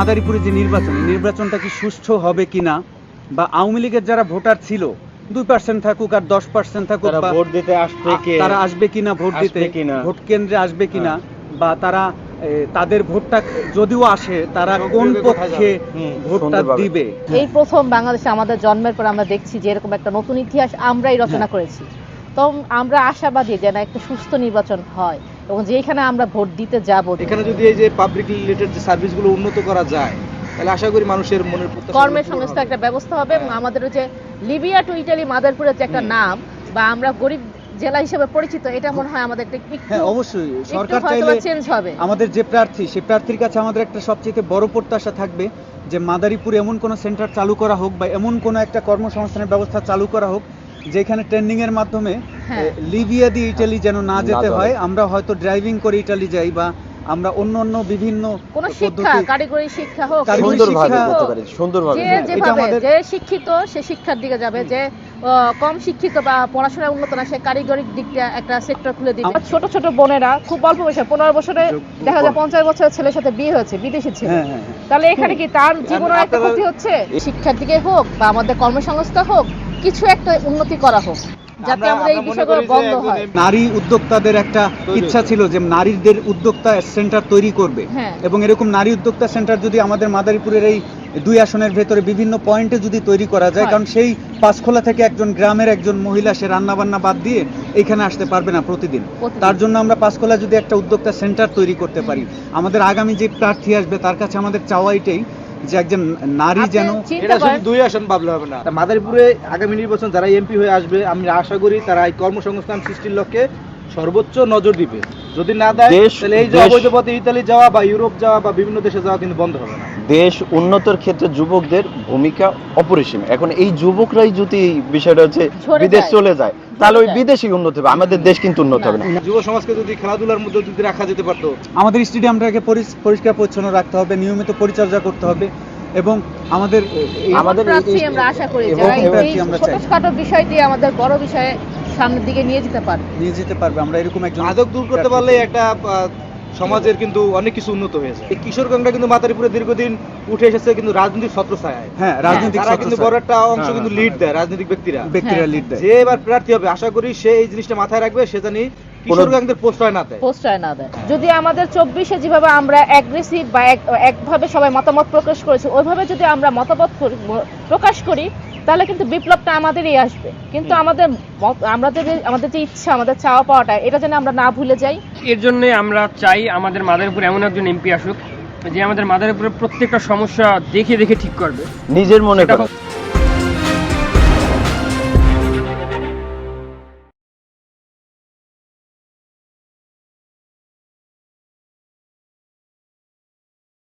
মাদারীপুরে যে নির্বাচনটা কি সুষ্ঠু হবে কিনা, বা আওয়ামী লীগের যারা ভোটার ছিল 2% থাকুক আর 10% থাকুক, বা ভোট দিতে আসবে কে, তারা আসবে কিনা ভোট দিতে, ভোট কেন্দ্রে আসবে কিনা, বা তারা তাদের ভোটটা যদিও আসে তারা কোন পক্ষে ভোটটা দিবে। এই প্রথম বাংলাদেশে আমাদের জন্মের পর আমরা দেখছি যে এরকম একটা নতুন ইতিহাস আমরাই রচনা করেছি। তো আমরা আশাবাদী যে না একটা সুস্থ নির্বাচন হয় এবং যেখানে আমরা ভোট দিতে যাব, এখানে যদি এই যে পাবলিক রিলেটেড যে সার্ভিসগুলো উন্নত করা যায় তাহলে আশা করি মানুষের মনের কর্মের সংস্থান একটা ব্যবস্থা হবে। এবং আমাদের যে লিবিয়া টু ইটালি মাদারীপুরের যে একটা নাম, বা আমরা গরিব জেলা হিসেবে পরিচিত, এটা মনে হয় আমাদের হ্যাঁ অবশ্যই সরকার চাইলে চেঞ্জ হবে। আমাদের যে প্রার্থী, সেই প্রার্থীর কাছে আমাদের একটা সবচেয়ে বড় প্রত্যাশা থাকবে যে মাদারীপুরে এমন কোনো সেন্টার চালু করা হোক, বা এমন কোনো একটা কর্মসংস্থানের ব্যবস্থা চালু করা হোক যেখানে ট্রেনিং এর মাধ্যমে লিবিয়া দিয়ে ইটালি যেন না যেতে হয়, আমরা হয়তো ড্রাইভিং করে ইটালি যাই, বা আমরা অন্য বিভিন্ন কোনো শিক্ষা, কারিগরি শিক্ষা হোক, সুন্দরভাবে যে শিক্ষিত সে শিক্ষার দিকে যাবে, যে কম শিক্ষিত বা পড়াশোনায় উন্নত না সে কারিগরিক দিকটা একটা সেক্টর খুলে দিবে। ছোট ছোট বোনেরা খুব অল্প বয়সে 15 বছরে দেখা যায় 50 বছরের ছেলের সাথে বিয়ে হয়েছে, বিদেশি ছেলে। তাহলে এখানে কি তার জীবনের একটা ক্ষতি হচ্ছে? শিক্ষার দিকে হোক বা আমাদের কর্মসংস্থান হোক, কিছু একটা উন্নতি করা হোক যাতে আমাদের এই বিষয়গুলো বন্ধ হয়। নারী উদ্যোক্তাদের একটা ইচ্ছা ছিল যে নারীদের উদ্যোক্তা সেন্টার তৈরি করবে, এবং এরকম নারী উদ্যোক্তা সেন্টার যদি আমাদের মাদারীপুরের এই 2 আসনের ভেতরে বিভিন্ন পয়েন্টে যদি তৈরি করা যায়, কারণ সেই পাঁচখোলা থেকে একজন গ্রামের একজন মহিলা সে রান্না বান্না বাদ দিয়ে এখানে আসতে পারবে না প্রতিদিন। তার জন্য আমরা পাঁচখোলা যদি একটা উদ্যোক্তা সেন্টার তৈরি করতে পারি, আমাদের আগামী যে প্রার্থী আসবে তার কাছে আমাদের চাওয়া এটাই যে একজন নারী যেন, এটা শুধু 2 আসন ভাবলে হবে না, মাদারীপুরে আগামী নির্বাচন যারা এমপি হয়ে আসবে আমি আশা করি তারা এই কর্মসংস্থান সৃষ্টির লক্ষ্যে সর্বোচ্চ নজর দিবে। যদি না দেয় তাহলে এই যে অবৈধ পথে ইতালি যাওয়া বা ইউরোপ যাওয়া বা বিভিন্ন দেশে যাওয়া কিন্তু বন্ধ হবে না। দেশ উন্নতর ক্ষেত্রে যুবকদের ভূমিকা অপরিসীম। এখন এই যুবকরাই যদি বিষয়টা হচ্ছে বিদেশ চলে যায় তাহলে ওই বিদেশি উন্নত হবে, আমাদের দেশ কিন্তু উন্নত হবে না। যুব সমাজকে যদি খেলাধুলার মধ্যে যদি রাখা যেতে পারতো, আমাদের স্টেডিয়ামটাকে পরিষ্কার পরিচ্ছন্ন রাখতে হবে, নিয়মিত পরিচর্যা করতে হবে, এবং আমাদের আমরা আশা করি ছোটখাটো বিষয় দিয়ে আমাদের বড় বিষয়ে সামনের দিকে নিয়ে যেতে পারবে। আমরা এরকম একজন মাদক দূর করতে পারলে একটা সমাজের কিন্তু অনেক কিছু উন্নত হয়েছে। এই কিশোর গ্যাংটা কিন্তু মাদারীপুরে দীর্ঘদিন উঠে এসেছে কিন্তু রাজনৈতিক ছত্রছায়ায়। রাজনৈতিক কিন্তু বড় একটা অংশ কিন্তু লিড দেয়, রাজনৈতিক ব্যক্তিরা লিড দেয়। যে এবার প্রার্থী হবে আশা করি সে এই জিনিসটা মাথায় রাখবে, সে জানি কিশোর গ্যাংদের প্রশ্রয় না দেয়। যদি আমাদের 24-এ যেভাবে আমরা অ্যাগ্রেসিভ বা একভাবে সবাই মতামত প্রকাশ করেছি, ওইভাবে যদি আমরা মতামত প্রকাশ করি তাহলে কিন্তু বিপ্লবটা আমাদেরই আসবে। কিন্তু আমাদের যে ইচ্ছা, আমাদের চাওয়া পাওয়াটা, এটা যেন আমরা না ভুলে যাই। এর জন্য আমরা চাই আমাদের মাদারীপুরে এমন একজন এমপি আসুক যে আমাদের মাদারীপুরের প্রত্যেকটা সমস্যা দেখে ঠিক করবে, নিজের মনে করে।